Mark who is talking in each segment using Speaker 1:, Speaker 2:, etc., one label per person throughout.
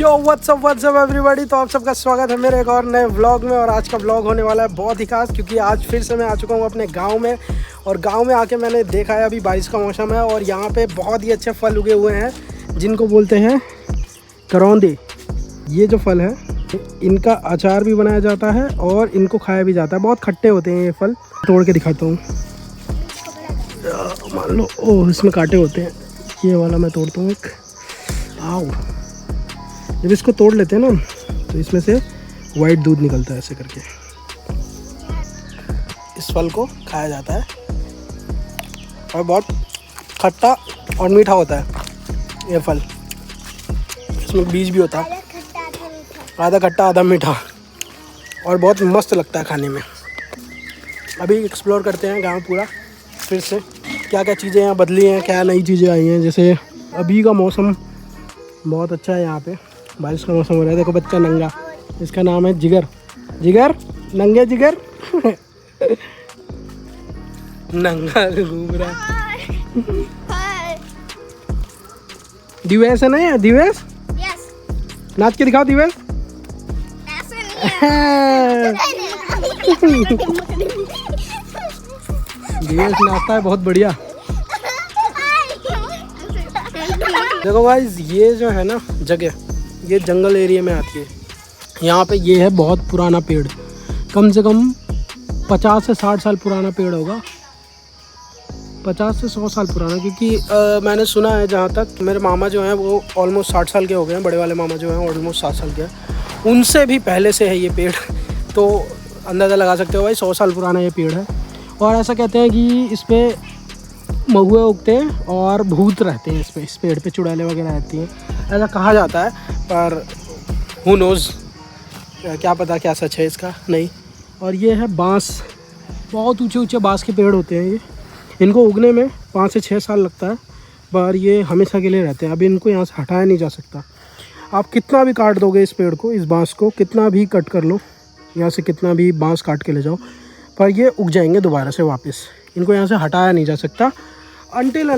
Speaker 1: यो WhatsApp everybody. तो आप सबका स्वागत है मेरे एक और नए व्लॉग में। और आज का व्लॉग होने वाला है बहुत ही खास, क्योंकि आज फिर से मैं आ चुका हूँ अपने गांव में। और गांव में आके मैंने देखा है, अभी बारिश का मौसम है और यहाँ पे बहुत ही अच्छे फल उगे हुए हैं जिनको बोलते हैं करौंदे। ये जो फल है इनका अचार भी बनाया जाता है और इनको खाया भी जाता है। बहुत खट्टे होते हैं ये फल। तोड़ के दिखाता हूँ। मान लो ओह, इसमें कांटे होते हैं। ये वाला मैं तोड़ता हूँ एक। आओ, जब इसको तोड़ लेते हैं ना तो इसमें से वाइट दूध निकलता है ऐसे करके। इस फल को खाया जाता है और बहुत खट्टा और मीठा होता है ये फल। इसमें बीज भी होता है, आधा खट्टा आधा मीठा, और बहुत मस्त लगता है खाने में। अभी एक्सप्लोर करते हैं गांव पूरा फिर से, क्या क्या चीज़ें यहाँ बदली हैं, क्या नई चीज़ें आई हैं। जैसे अभी का मौसम बहुत अच्छा है, यहाँ पे बारिश का मौसम हो रहा है। देखो बच्चा नंगा, इसका नाम है जिगर। जिगर, नंगे जिगर नंगा घूम रहा। दिवेश है ना ये? दिवेश नाच के दिखाओ दिवेश। दिवेश नाचता है बहुत बढ़िया। देखो गाइस, ये जो है ना जगह, ये जंगल एरिया में आती है। यहाँ पे ये है बहुत पुराना पेड़, कम से कम 50 से 60 साल पुराना पेड़ होगा। 50 से 100 साल पुराना, क्योंकि मैंने सुना है, जहाँ तक मेरे मामा जो हैं वो ऑलमोस्ट 60 साल के हो गए हैं। बड़े वाले मामा जो हैं ऑलमोस्ट 60 साल के हैं। उनसे भी पहले से है ये पेड़। तो अंदाज़ा लगा सकते हो भाई, 100 साल पुराना ये पेड़ है। और ऐसा कहते हैं कि इस पर महुए उगते हैं और भूत रहते हैं इस पेड़ पे, चुड़ैलें वगैरह रहती हैं, ऐसा कहा जाता है। पर हु नोज़, क्या पता क्या सच है इसका, नहीं। और ये है बांस, बहुत ऊंचे ऊंचे बांस के पेड़ होते हैं ये। इनको उगने में 5 से 6 साल लगता है, पर ये हमेशा के लिए रहते हैं। अभी इनको यहाँ से हटाया नहीं जा सकता। आप कितना भी काट दोगे इस पेड़ को, इस बांस को कितना भी कट कर लो, यहाँ से कितना भी बांस काट के ले जाओ, पर ये उग जाएंगे दोबारा से वापस। इनको यहाँ से हटाया नहीं जा सकता अनटिल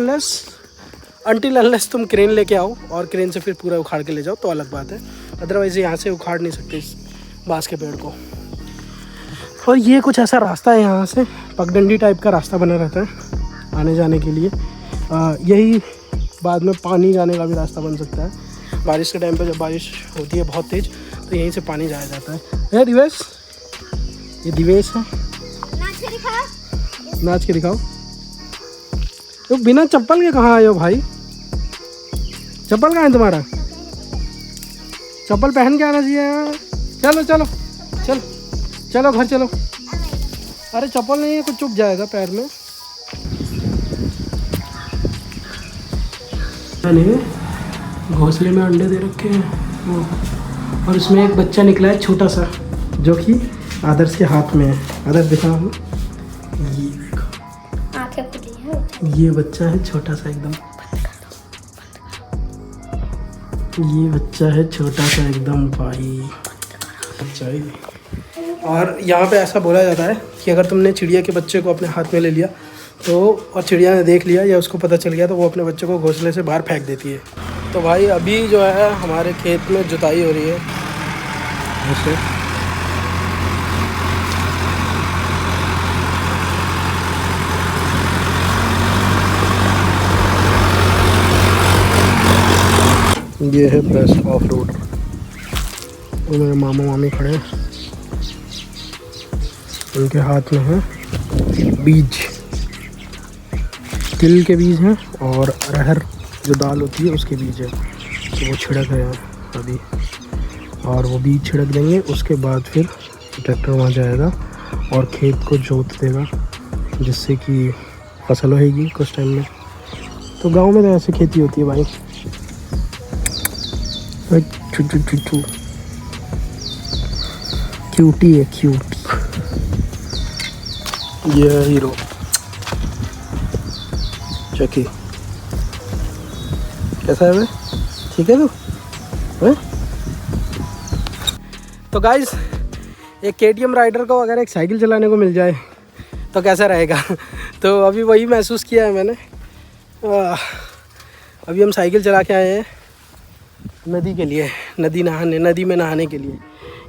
Speaker 1: अनलेस तुम क्रेन लेके आओ और क्रेन से फिर पूरा उखाड़ के ले जाओ, तो अलग बात है। अदरवाइज़ यहाँ से उखाड़ नहीं सकते इस बांस के पेड़ को। और ये कुछ ऐसा रास्ता है, यहाँ से पगडंडी टाइप का रास्ता बना रहता है आने जाने के लिए। यही बाद में पानी जाने का भी रास्ता बन सकता है। बारिश के टाइम पे जब बारिश होती है बहुत तेज़, तो यहीं से पानी जाया जाता है। दिवेश, ये दिवेश है। नाच के दिखाओ। तो बिना चप्पल के कहाँ आए हो भाई? चप्पल कहाँ है तुम्हारा? चप्पल पहन के आना चाहिए। चलो चलो चलो चलो घर चलो। अरे चप्पल नहीं है, कुछ चुभ जाएगा पैर में। मैंने घोंसले में अंडे दे रखे हैं वो, और इसमें एक बच्चा निकला है छोटा सा, जो कि आदर्श के हाथ में है। आदर्श दिखाओ, ये बच्चा है छोटा सा एकदम। ये बच्चा है छोटा सा एकदम भाई, बच्चा है। और यहाँ पे ऐसा बोला जाता है कि अगर तुमने चिड़िया के बच्चे को अपने हाथ में ले लिया तो, और चिड़िया ने देख लिया या उसको पता चल गया, तो वो अपने बच्चे को घोंसले से बाहर फेंक देती है। तो भाई अभी जो है हमारे खेत में जुताई हो रही है ऐसे। ये है बेस्ट ऑफ रोड। और मेरे मामा मामी खड़े हैं, उनके हाथ में है बीज, तिल के बीज हैं और अरहर जो दाल होती है उसके बीज है। तो वो छिड़क रहे हैं अभी, और वो बीज छिड़क देंगे। उसके बाद फिर ट्रैक्टर वहाँ जाएगा और खेत को जोत देगा, जिससे कि फसल होगी कुछ टाइम में। तो गांव में तो ऐसे खेती होती है भाई। क्यूटी है, क्यूटी। ये है हीरो चकी। कैसा है भाई? ठीक है तू? तो गाइस, एक KTM राइडर को अगर एक साइकिल चलाने को मिल जाए तो कैसा रहेगा? तो अभी वही महसूस किया है मैंने। अभी हम साइकिल चला के आए हैं नदी के लिए। नदी में नहाने के लिए।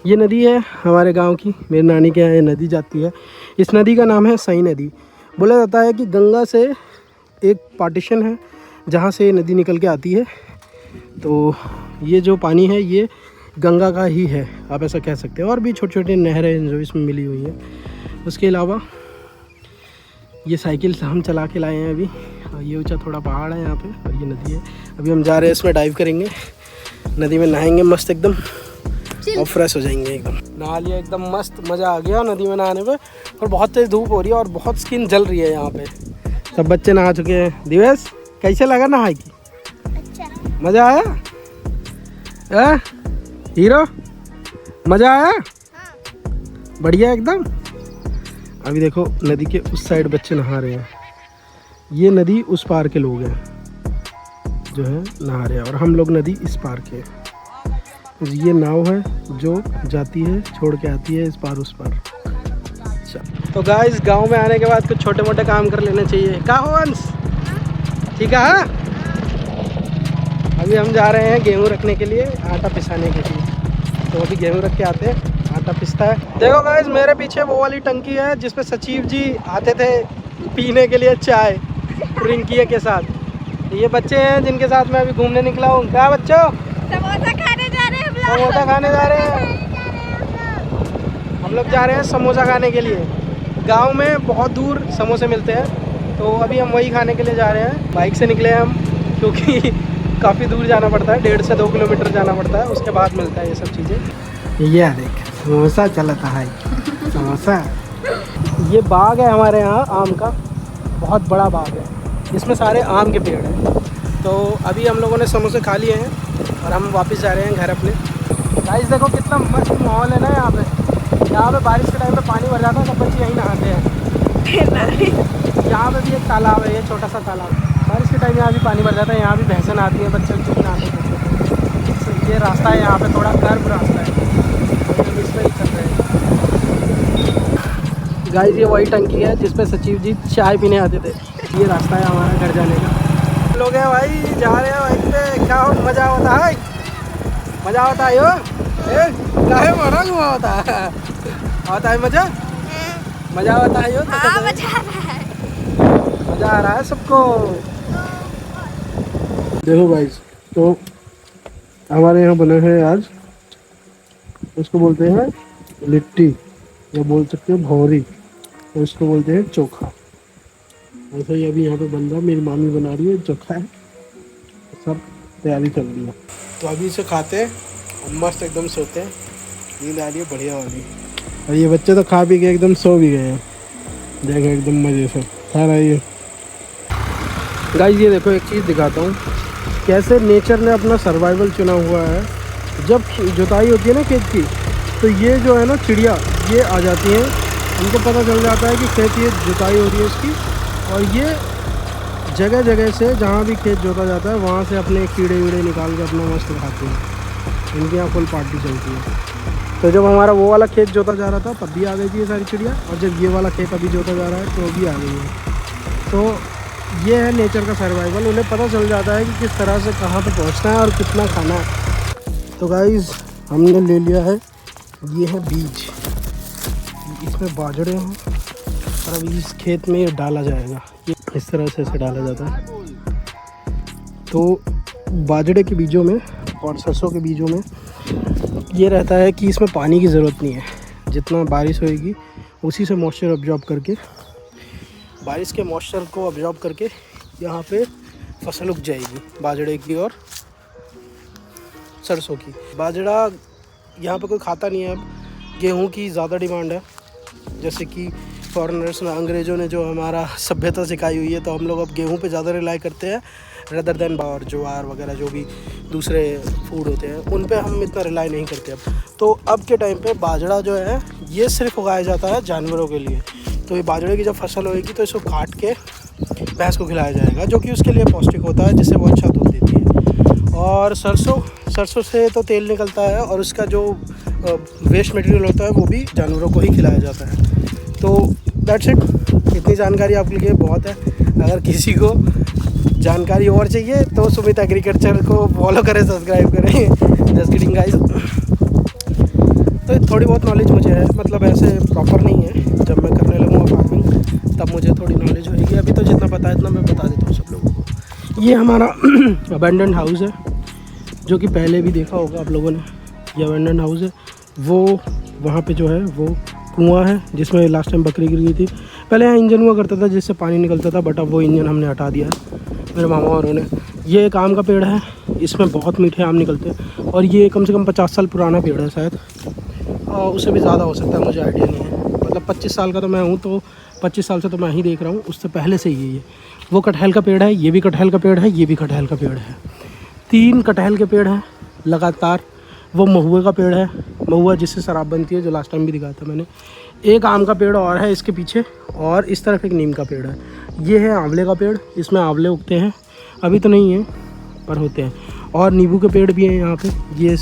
Speaker 1: ये नदी है हमारे गांव की, मेरी नानी के यहाँ ये नदी जाती है। इस नदी का नाम है सई नदी। बोला जाता है कि गंगा से एक पार्टीशन है जहाँ से ये नदी निकल के आती है। तो ये जो पानी है ये गंगा का ही है, आप ऐसा कह सकते हैं। और भी छोटी छोटी नहरें जो इसमें मिली हुई हैं। उसके अलावा ये साइकिल से हम चला के लाए हैं अभी। ये ऊंचा थोड़ा पहाड़ है यहाँ पे और ये नदी है। अभी हम जा रहे हैं, इसमें डाइव करेंगे, नदी में नहाएंगे मस्त एकदम और फ्रेश हो जाएंगे एकदम। नहा लिया एकदम मस्त, मज़ा आ गया नदी में नहाने पे। और बहुत तेज़ धूप हो रही है और बहुत स्किन जल रही है यहाँ पे। सब बच्चे नहा चुके हैं। दिवेश कैसे लगा नहाई की? अच्छा। मज़ा आया? हीरो मज़ा आया? हाँ। बढ़िया एकदम। अभी देखो नदी के उस साइड बच्चे नहा रहे हैं। ये नदी उस पार के लोग हैं जो है नहा रहे हैं और हम लोग नदी इस पार के। ये नाव है जो जाती है, छोड़ के आती है इस पार उस पार। तो गाइस गांव में आने के बाद कुछ छोटे मोटे काम कर लेने चाहिए। का हो अंश? ठीक है। अभी हम जा रहे हैं गेहूं रखने के लिए, आटा पिसाने के लिए। तो अभी गेहूं रख के आते हैं, आटा पिसता है। देखो गाइस मेरे पीछे वो वाली टंकी है जिसपे सचिव जी आते थे पीने के लिए चाय रिंकिया के साथ। ये बच्चे हैं जिनके साथ मैं अभी घूमने निकला हूँ। क्या बच्चों? समोसा खाने जा रहे हैं। समोसा खाने जा रहे हैं हम लोग, जा रहे हैं समोसा खाने के लिए। गांव में बहुत दूर समोसे मिलते हैं तो अभी हम वही खाने के लिए जा रहे हैं। बाइक से निकले हैं हम क्योंकि काफ़ी दूर जाना पड़ता है, 1.5 से 2 किलोमीटर जाना पड़ता है, उसके बाद मिलता है ये सब चीज़ें। ये देख समोसा चलता है समोसा। ये बाग है हमारे यहाँ आम का, बहुत बड़ा बाग है, इसमें सारे आम के पेड़ हैं। तो अभी हम लोगों ने समोसे खा लिए हैं और हम वापस जा रहे हैं घर अपने। गाइस देखो कितना मस्त माहौल है ना यहाँ पे। यहाँ पे बारिश के टाइम पे पानी भर जाता है, सब बच्चे यहीं नहाते हैं। यहाँ पे भी एक तालाब है, ये छोटा सा तालाब। बारिश के टाइम यहाँ भी पानी भर जाता है, यहाँ भी भैंसें नहाती हैं, बच्चे नहाते हैं। ये रास्ता है यहाँ पे, थोड़ा कर्व रास्ता है, इस पर ही चल रहे हैं। गाइस ये वही टंकी है जिसपे सचिव जी चाय पीने आते थे। ये रास्ता है हमारा घर जाने का। लोग हैं भाई, जा रहे हैं बाइक पे। क्या मज़ा होता है? मज़ा होता है यो काहे मारा हुआ होता है? आता है मज़ा? मज़ा होता है यो? हाँ, मज़ा आ रहा है। मज़ा आ रहा है सबको। देखो गाइस तो हमारे यहाँ बने हैं आज, उसको बोलते हैं लिट्टी या बोल सकते हैं भौरी, तो इसको बोलते हैं चोखा। ऐसा ही अभी यहाँ पे बन रहा, मेरी मामी बना रही है चोखा है, सब तैयारी चल रही है। तो अभी इसे खाते हैं और मस्त एकदम सोते हैं, नींद आ रही है बढ़िया वाली। और ये बच्चे तो खा पी के एकदम सो भी गए हैं, देखो एकदम मज़े से खा रही है। गाइस ये देखो एक चीज़ दिखाता हूँ, कैसे नेचर ने अपना सर्वाइवल चुना हुआ है। जब जुताई होती है ना खेत की, तो ये जो है ना चिड़िया ये आ जाती हैं, उनको पता चल जाता है कि खेत ये जुताई हो रही है उसकी, और ये जगह जगह से जहाँ भी खेत जोता जाता है वहाँ से अपने कीड़े वीड़े निकाल के अपना मस्त खाते हैं। इनके यहाँ फुल पार्टी चलती है। तो जब हमारा वो वाला खेत जोता जा रहा था तब भी आ गई थी ये सारी चिड़िया, और जब ये वाला खेत अभी जोता जा रहा है तो भी आ गई है। तो ये है नेचर का सर्वाइवल, उन्हें पता चल जाता है कि किस तरह से कहाँ पे पहुँचना है और कितना खाना है। तो गाइस हमने ले लिया है, ये है बीज, इसमें बाजरे हैं और अभी इस खेत में ये डाला जाएगा। ये इस तरह से इसे डाला जाता है। तो बाजरे के बीजों में और सरसों के बीजों में ये रहता है कि इसमें पानी की ज़रूरत नहीं है, जितना बारिश होएगी उसी से मॉइस्चर अब्जॉर्ब करके, बारिश के मॉइस्चर को अब्जॉर्ब करके यहाँ पे फसल उग जाएगी बाजरे की और सरसों की। बाजरा यहाँ पे कोई खाता नहीं है। अब गेहूँ की ज़्यादा डिमांड है, जैसे कि फॉरेनर्स ने, अंग्रेज़ों ने जो हमारा सभ्यता सिखाई हुई है, तो हम लोग अब गेहूँ पे ज़्यादा रिलाई करते हैं रदर देन और ज्वार वगैरह जो भी दूसरे फूड होते हैं उन पे हम इतना रिलाई नहीं करते अब। तो अब के टाइम पे बाजरा जो है ये सिर्फ उगाया जाता है जानवरों के लिए। तो ये बाजरे की जब फसल होएगी तो इसको काट के भैंस को खिलाया जाएगा, जो कि उसके लिए पौष्टिक होता है, जिससे वो अच्छा दूध देती है। और सरसों से तो तेल निकलता है और उसका जो वेस्ट मटेरियल होता है वो भी जानवरों को ही खिलाया जाता है। तो दैट्स इट, इतनी जानकारी आपके लिए बहुत है। अगर किसी को जानकारी और चाहिए तो सुमित एग्रीकल्चर को फॉलो करें, सब्सक्राइब करें। Just kidding guys. तो थोड़ी बहुत नॉलेज मुझे है, मतलब ऐसे प्रॉपर नहीं है। जब मैं करने लगूँगा फार्मिंग तब मुझे थोड़ी नॉलेज होगी। अभी तो जितना पता है इतना मैं बता देता हूँ सब लोगों को। ये हमारा अबैंडन हाउस है, जो कि पहले भी देखा होगा आप लोगों ने। ये अबैंडन हाउस है, वो वहाँ पे जो है वो कुआं है जिसमें लास्ट टाइम बकरी गिर गई थी। पहले यहाँ इंजन हुआ करता था जिससे पानी निकलता था, बट अब वो इंजन हमने हटा दिया है मेरे मामा और ने। ये एक आम का पेड़ है, इसमें बहुत मीठे आम निकलते हैं और ये कम से कम 50 साल पुराना पेड़ है शायद, और उससे भी ज़्यादा हो सकता है, मुझे आइडिया नहीं है। मतलब 25 साल का तो मैं हूँ, तो 25 साल से तो मैं ही देख रहा हूँ, उससे पहले से ही ये वो कटहल का पेड़ है, ये भी कटहल का पेड़ है, ये भी कटहल का पेड़ है। 3 कटहल के पेड़ हैं लगातार। वो महुए का पेड़ है, महुआ जिससे शराब बनती है, जो लास्ट टाइम भी दिखाया था मैंने। एक आम का पेड़ और है इसके पीछे, और इस तरफ एक नीम का पेड़ है। ये है आंवले का पेड़, इसमें आंवले उगते हैं, अभी तो नहीं है पर होते हैं। और नींबू के पेड़ भी हैं यहाँ पे। ये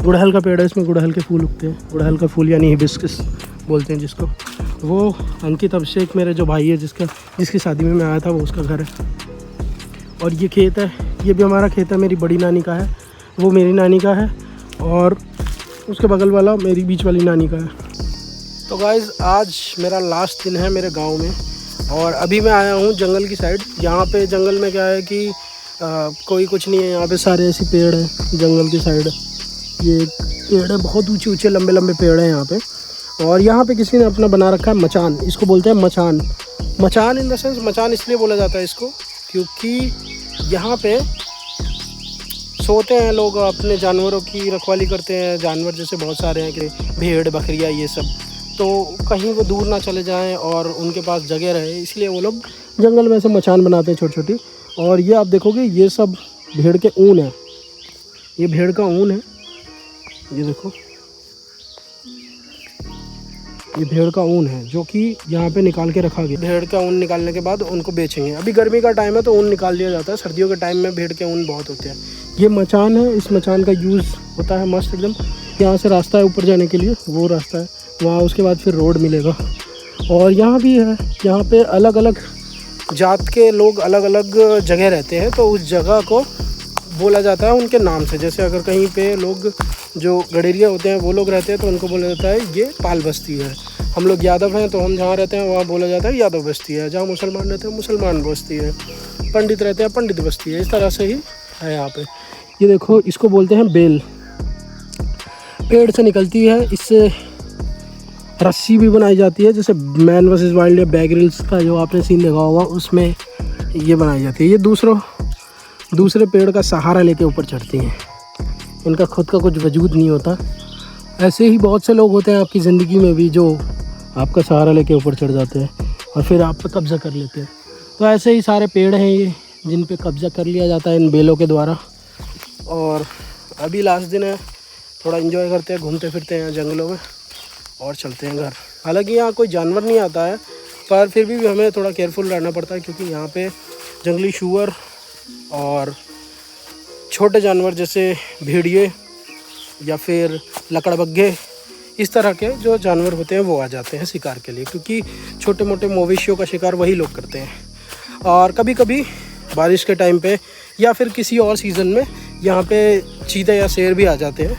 Speaker 1: गुड़हल का पेड़ है, इसमें गुड़हल के फूल उगते हैं। गुड़हल का फूल यानी हिबिस्कस बोलते हैं जिसको। वो अंकित अभिषेक मेरे जो भाई है जिसकी शादी में मैं आया था, वो उसका घर है। और ये खेत है, ये भी हमारा खेत है, मेरी बड़ी नानी का है, वो मेरी नानी का है, और उसके बगल वाला मेरी बीच वाली नानी का है। तो गाइज़ आज मेरा लास्ट दिन है मेरे गांव में, और अभी मैं आया हूँ जंगल की साइड। यहाँ पे जंगल में क्या है कि कोई कुछ नहीं है, यहाँ पे सारे ऐसे पेड़ हैं जंगल की साइड। ये पेड़ है, बहुत ऊंचे ऊंचे लंबे लंबे पेड़ हैं यहाँ पे। और यहाँ पे किसी ने अपना बना रखा है मचान, इसको बोलते हैं मचान। मचान इन द सेंस मचान इसलिए बोला जाता है इसको क्योंकि यहाँ पे सोते हैं लोग, अपने जानवरों की रखवाली करते हैं। जानवर जैसे बहुत सारे हैं कि भेड़ बकरियाँ ये सब, तो कहीं वो दूर ना चले जाएं और उनके पास जगह रहे, इसलिए वो लोग जंगल में से मचान बनाते हैं छोटी छोटी। और ये आप देखोगे ये सब भेड़ के ऊन है, ये भेड़ का ऊन है, ये देखो ये भेड़ का ऊन है जो कि यहाँ पे निकाल के रखा गया। भेड़ का ऊन निकालने के बाद उनको बेचेंगे। अभी गर्मी का टाइम है तो ऊन निकाल लिया जाता है, सर्दियों के टाइम में भेड़ के ऊन बहुत होते हैं। ये मचान है, इस मचान का यूज़ होता है मस्त एकदम। यहाँ से रास्ता है ऊपर जाने के लिए, वो रास्ता है वहाँ, उसके बाद फिर रोड मिलेगा। और यहाँ भी है, यहाँ पे अलग अलग जात के लोग अलग अलग जगह रहते हैं, तो उस जगह को बोला जाता है उनके नाम से। जैसे अगर कहीं पे लोग जो गडेरिया होते हैं वो लोग रहते हैं तो उनको बोला जाता है ये पाल बस्ती है। हम लोग यादव हैं तो हम जहाँ रहते हैं वहाँ बोला जाता है यादव बस्ती है। जहाँ मुसलमान रहते हैं मुसलमान बस्ती है। पंडित रहते हैं पंडित बस्ती है। इस तरह से ही है यहाँ पे। ये देखो इसको बोलते हैं बेल, पेड़ से निकलती है, इससे रस्सी भी बनाई जाती है। जैसे मैन वर्सेस वाइल्ड या बेयर ग्रिल्स का जो आपने सीन देखा होगा उसमें ये बनाई जाती है। ये दूसरे पेड़ का सहारा लेके ऊपर चढ़ती हैं, इनका खुद का कुछ वजूद नहीं होता। ऐसे ही बहुत से लोग होते हैं आपकी ज़िंदगी में भी जो आपका सहारा लेके ऊपर चढ़ जाते हैं और फिर आप पे कब्ज़ा कर लेते हैं। तो ऐसे ही सारे पेड़ हैं ये जिन पे कब्ज़ा कर लिया जाता है इन बेलों के द्वारा। और अभी लास्ट दिन है, थोड़ा एंजॉय करते हैं, घूमते फिरते हैं जंगलों में और चलते हैं घर। हालांकि यहाँ कोई जानवर नहीं आता है पर फिर भी हमें थोड़ा केयरफुल रहना पड़ता है क्योंकि यहाँ पे जंगली सूअर और छोटे जानवर जैसे भेड़िए या फिर लकड़बग्घे इस तरह के जो जानवर होते हैं वो आ जाते हैं शिकार के लिए, क्योंकि छोटे मोटे मवेशियों का शिकार वही लोग करते हैं। और कभी कभी बारिश के टाइम पे या फिर किसी और सीज़न में यहाँ पे चीते या शेर भी आ जाते हैं,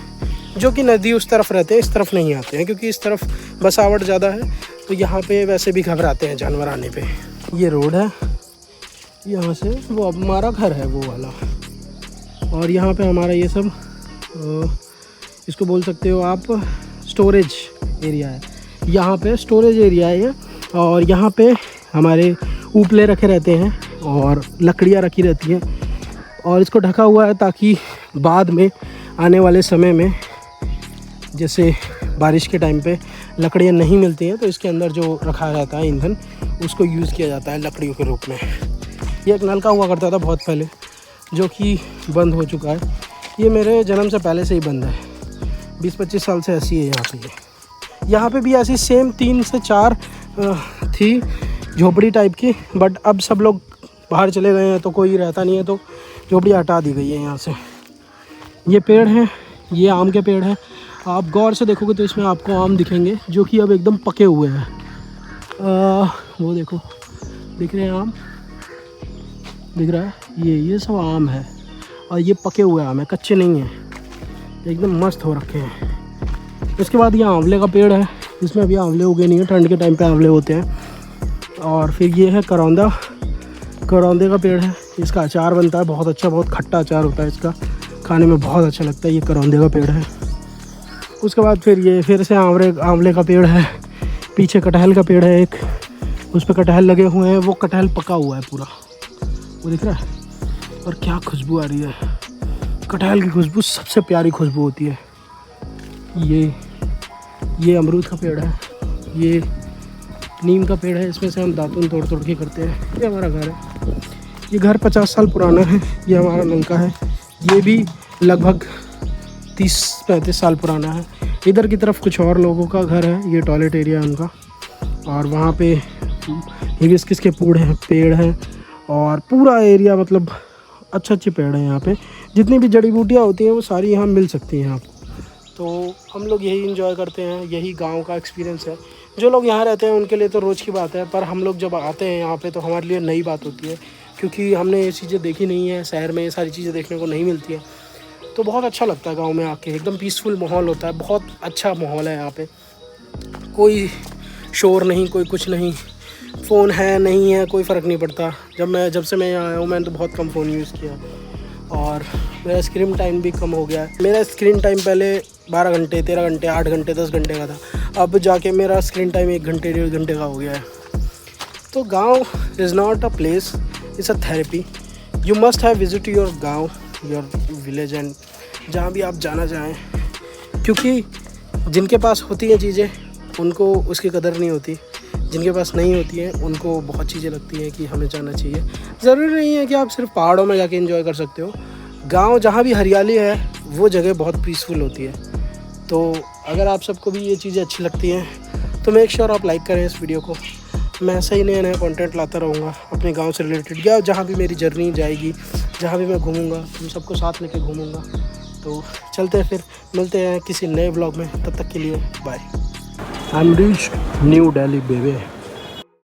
Speaker 1: जो कि नदी उस तरफ रहते हैं, इस तरफ नहीं आते हैं क्योंकि इस तरफ बसावट ज़्यादा है। तो यहाँ पे वैसे भी घबराते हैं जानवर आने पे। ये रोड है, यहाँ से वो हमारा घर है वो वाला, और यहाँ पे हमारा ये सब इसको बोल सकते हो आप स्टोरेज एरिया है। यहाँ पे स्टोरेज एरिया है और यहाँ पे हमारे उपले रखे रहते हैं और लकड़ियाँ रखी रहती हैं और इसको ढका हुआ है ताकि बाद में आने वाले समय में जैसे बारिश के टाइम पे लकड़ियाँ नहीं मिलती हैं तो इसके अंदर जो रखा रहता है ईंधन उसको यूज़ किया जाता है लकड़ियों के रूप में। ये एक नलका हुआ करता था बहुत पहले जो कि बंद हो चुका है। ये मेरे जन्म से पहले से ही बंद है, 20-25 साल से ऐसी है यहाँ पे। यहाँ पे भी ऐसी सेम 3 से 4 थी झोपड़ी टाइप की, बट अब सब लोग बाहर चले गए हैं तो कोई रहता नहीं है तो झोपड़ी हटा दी गई है यहाँ से। ये पेड़ हैं, ये आम के पेड़ हैं। आप गौर से देखोगे तो इसमें आपको आम दिखेंगे जो कि अब एकदम पके हुए हैं। वो देखो दिख रहे हैं आम, दिख रहा है ये सब आम है और ये पके हुए आम है, कच्चे नहीं हैं, एकदम मस्त हो रखे हैं। उसके बाद ये आंवले का पेड़ है, इसमें अभी आंवले उगे नहीं है, ठंड के टाइम पे आंवले होते हैं। और फिर ये है करौंदे का पेड़ है, इसका अचार बनता है बहुत अच्छा, बहुत खट्टा अचार होता है इसका, खाने में बहुत अच्छा लगता है। ये करौंदे का पेड़ है। उसके बाद फिर से आंवले का पेड़ है, पीछे कटहल का पेड़ है एक, उस पर कटहल लगे हुए हैं, वो कटहल पका हुआ है पूरा, वो दिख रहा है। और क्या खुशबू आ रही है, कटहल की खुशबू सबसे प्यारी खुशबू होती है। ये अमरूद का पेड़ है, ये नीम का पेड़ है, इसमें से हम दातुन तोड़ के करते हैं। ये हमारा घर है, ये घर 50 साल पुराना है। ये हमारा नलका है, ये भी लगभग 30-35 साल पुराना है। इधर की तरफ कुछ और लोगों का घर है, ये टॉयलेट एरिया है उनका। और वहाँ पे हिबिस्कस के पेड़ हैं और पूरा एरिया मतलब अच्छे पेड़ हैं यहाँ पे। जितनी भी जड़ी बूटियाँ होती हैं वो सारी यहाँ मिल सकती हैं आपको। तो हम लोग यही एंजॉय करते हैं, यही गांव का एक्सपीरियंस है। जो लोग यहाँ रहते हैं उनके लिए तो रोज़ की बात है, पर हम लोग जब आते हैं यहाँ पे तो हमारे लिए नई बात होती है, क्योंकि हमने ये चीज़ें देखी नहीं है, शहर में ये सारी चीज़ें देखने को नहीं मिलती है। तो बहुत अच्छा लगता है गांव में आके, एकदम पीसफुल माहौल होता है, बहुत अच्छा माहौल है यहाँ पे। कोई शोर नहीं, कोई कुछ नहीं, फ़ोन है नहीं है कोई फ़र्क नहीं पड़ता। जब से मैं यहाँ आया हूँ मैंने तो बहुत कम फ़ोन यूज़ किया और मेरा स्क्रीन टाइम भी कम हो गया है। मेरा स्क्रीन टाइम पहले 12 घंटे, 13 घंटे, 8 घंटे, 10 घंटे का था, अब जाके मेरा स्क्रीन टाइम 1 घंटे, 1.5 घंटे का हो गया है। तो गाँव is not a place, it's a therapy. You must have visit your गाँव, योर विलेज, एंड जहाँ भी आप जाना चाहें, क्योंकि जिनके पास होती हैं चीज़ें उनको उसकी कदर नहीं होती, जिनके पास नहीं होती हैं उनको बहुत चीज़ें लगती हैं कि हमें जाना चाहिए। ज़रूरी नहीं है कि आप सिर्फ पहाड़ों में जाके एंजॉय कर सकते हो। गांव जहाँ भी हरियाली है वो जगह बहुत पीसफुल होती है। तो अगर आप सबको भी ये चीज़ें अच्छी लगती हैं तो मेक श्योर आप लाइक करें इस वीडियो को। मैं ऐसा ही नया कंटेंट लाता रहूँगा अपने गाँव से रिलेटेड, या जहाँ भी मेरी जर्नी जाएगी, जहाँ भी मैं घूमूँगा तुम सबको साथ लेके घूमूँगा। तो चलते हैं, फिर मिलते हैं किसी नए ब्लॉग में, तब तक के लिए bye. I am reached New Delhi baby.